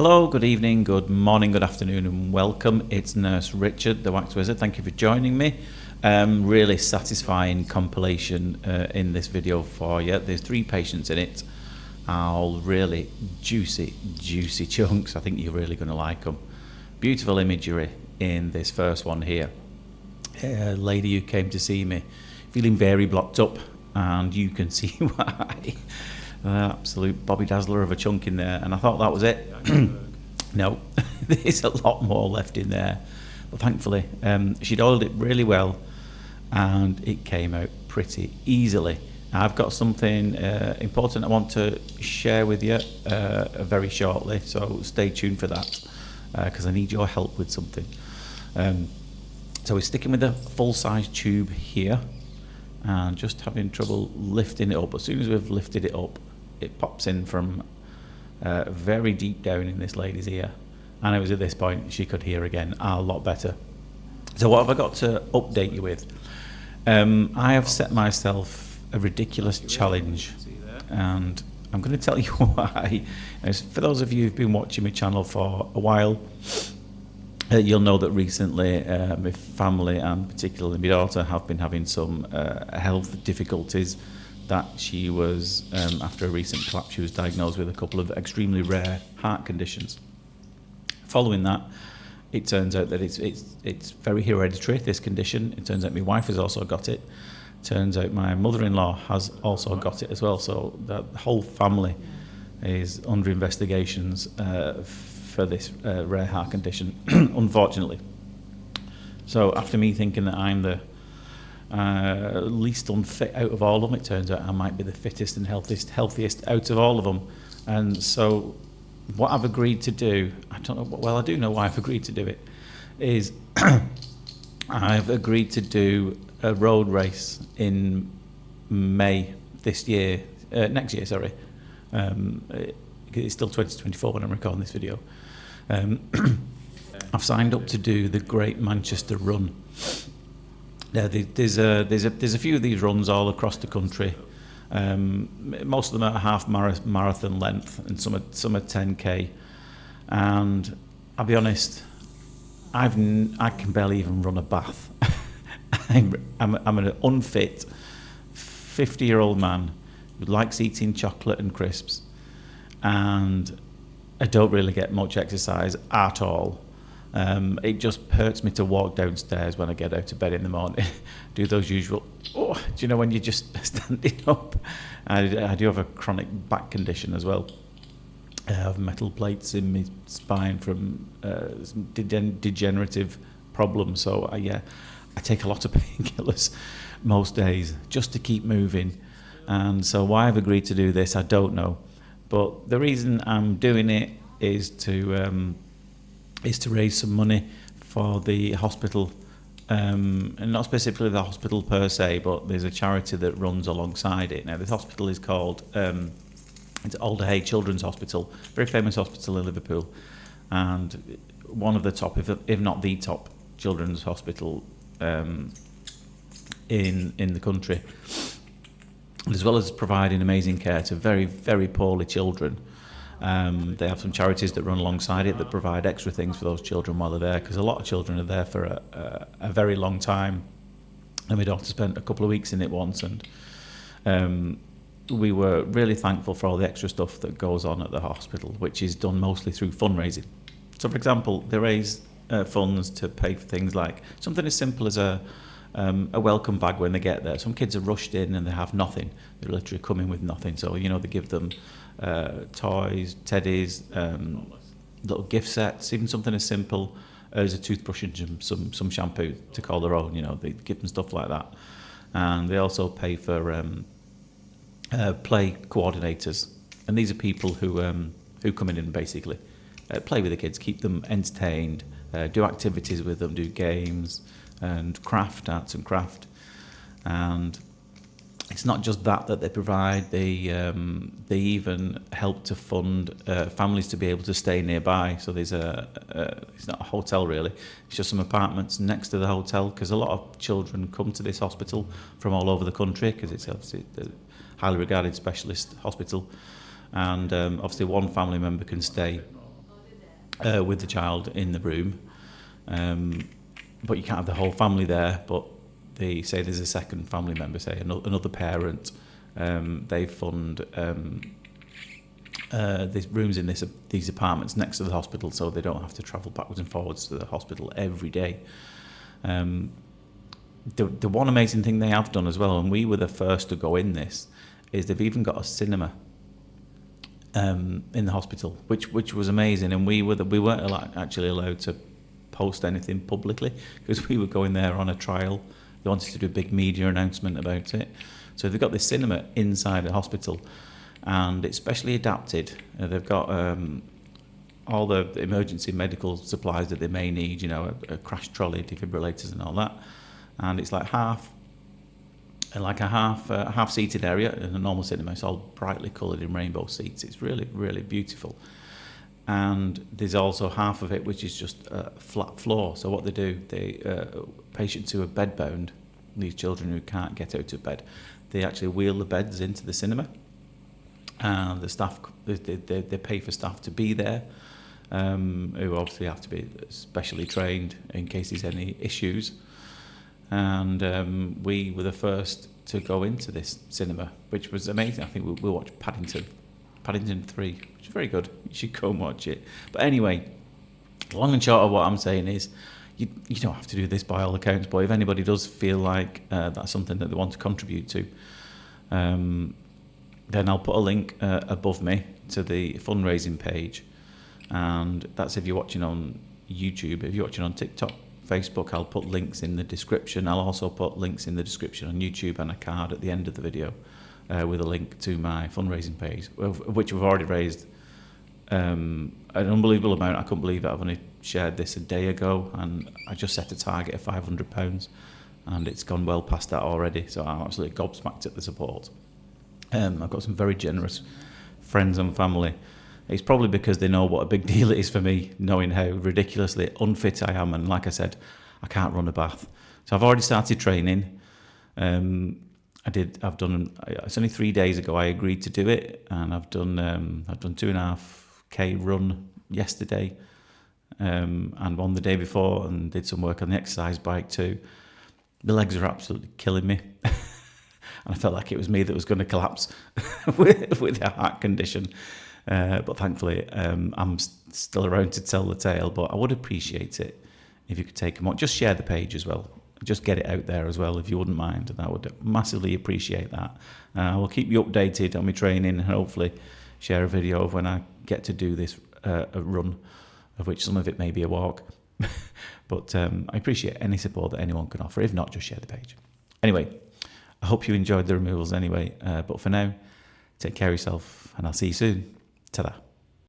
Hello, good evening, good morning, good afternoon, and welcome. It's Nurse Richard, the Wax Wizard. Thank you for joining me. Really satisfying compilation in this video for you. There's 3 patients in it. All really juicy chunks. I think you're really going to like them. Beautiful imagery in this first one here. A lady who came to see me feeling very blocked up, and you can see why. Absolute Bobby Dazzler of a chunk in there, and I thought that was it. No, there's a lot more left in there, but thankfully she'd oiled it really well and it came out pretty easily. I've got something important I want to share with you very shortly, so stay tuned for that because I need your help with something. So we're sticking with the full-size tube here and just having trouble lifting it up. As soon as we've lifted it up, it pops in from very deep down in this lady's ear, and it was at this point she could hear again a lot better. So what have I got to update you with? I have set myself a ridiculous challenge, and I'm going to tell you why. For those of you who've been watching my channel for a while, you'll know that recently my family and particularly my daughter have been having some health difficulties. That she was, after a recent collapse, she was diagnosed with a couple of extremely rare heart conditions. Following that, it turns out that it's very hereditary, this condition. It turns out my wife has also got it. Turns out my mother-in-law has also got it as well. So the whole family is under investigations for this rare heart condition, unfortunately. So after me thinking that I'm the least unfit out of all of them, it turns out I might be the fittest and healthiest out of all of them. And so what I've agreed to do, I don't know, well I do know why I've agreed to do it, is I've agreed to do a road race in May next year, sorry. It's still 2024 when I'm recording this video. I've signed up to do the Great Manchester Run. There's a few of these runs all across the country. Most of them are half marathon length, and some are 10k. And I'll be honest, I can barely even run a bath. I'm an unfit 50-year-old man who likes eating chocolate and crisps, and I don't really get much exercise at all. It just hurts me to walk downstairs when I get out of bed in the morning. Do those usual, do you know when you're just standing up? I do have a chronic back condition as well. I have metal plates in my spine from degenerative problems. So I take a lot of painkillers most days just to keep moving. And so why I've agreed to do this, I don't know. But the reason I'm doing it is to raise some money for the hospital, and not specifically the hospital per se, but there's a charity that runs alongside it. Now, this hospital is called it's Alder Hey Children's Hospital, very famous hospital in Liverpool, and one of the top, if not the top, children's hospital in the country. And as well as providing amazing care to very, very poorly children, they have some charities that run alongside it that provide extra things for those children while they're there, because a lot of children are there for a very long time. And my daughter spent a couple of weeks in it once, and we were really thankful for all the extra stuff that goes on at the hospital, which is done mostly through fundraising. So, for example, they raise funds to pay for things like something as simple as a welcome bag when they get there. Some kids are rushed in and they have nothing. They literally come in with nothing. So, they give them toys, teddies, little gift sets, even something as simple as a toothbrush and some shampoo to call their own. They give them stuff like that. And they also pay for play coordinators. And these are people who come in and basically play with the kids, keep them entertained, do activities with them, do games and arts and craft. And it's not just that they provide, they even help to fund families to be able to stay nearby. So there's it's not a hotel really, it's just some apartments next to the hotel, because a lot of children come to this hospital from all over the country, because it's obviously a highly regarded specialist hospital. And obviously one family member can stay with the child in the room. But you can't have the whole family there. But they say there's a second family member, say another parent. They fund these rooms in these apartments next to the hospital, so they don't have to travel backwards and forwards to the hospital every day. The one amazing thing they have done as well, and we were the first to go in this, is they've even got a cinema in the hospital, which was amazing. And we weren't actually allowed to post anything publicly because we were going there on a trial. They wanted to do a big media announcement about it. So they've got this cinema inside the hospital, and it's specially adapted. They've got all the emergency medical supplies that they may need, you know, a crash trolley, defibrillators and all that. And it's like a half-seated area in a normal cinema. It's all brightly coloured in rainbow seats. It's really, really beautiful. And there's also half of it which is just a flat floor. So what they do, patients who are bedbound, these children who can't get out of bed, they actually wheel the beds into the cinema. And the staff, they pay for staff to be there, who obviously have to be specially trained in case there's any issues. And we were the first to go into this cinema, which was amazing. I think we watched Paddington 3, which is very good. You should go and watch it. But anyway, long and short of what I'm saying is, you don't have to do this by all accounts, but if anybody does feel like that's something that they want to contribute to, then I'll put a link above me to the fundraising page. And that's if you're watching on YouTube. If you're watching on TikTok, Facebook, I'll put links in the description. I'll also put links in the description on YouTube and a card at the end of the video with a link to my fundraising page, which we've already raised an unbelievable amount. I couldn't believe it. I've only shared this a day ago, and I just set a target of £500, and it's gone well past that already. So I'm absolutely gobsmacked at the support. I've got some very generous friends and family. It's probably because they know what a big deal it is for me, knowing how ridiculously unfit I am. And like I said, I can't run a bath. So I've already started training. It's only 3 days ago I agreed to do it. And I've done 2.5K run yesterday. And on the day before, and did some work on the exercise bike too. The legs are absolutely killing me. And I felt like it was me that was going to collapse with a heart condition. But thankfully, I'm still around to tell the tale. But I would appreciate it if you could take a moment. Just share the page as well. Just get it out there as well, if you wouldn't mind. And I would massively appreciate that. I will keep you updated on my training and hopefully share a video of when I get to do this a run, of which some of it may be a walk. But I appreciate any support that anyone can offer. If not, just share the page. Anyway, I hope you enjoyed the removals anyway. But for now, take care of yourself and I'll see you soon. Ta-da.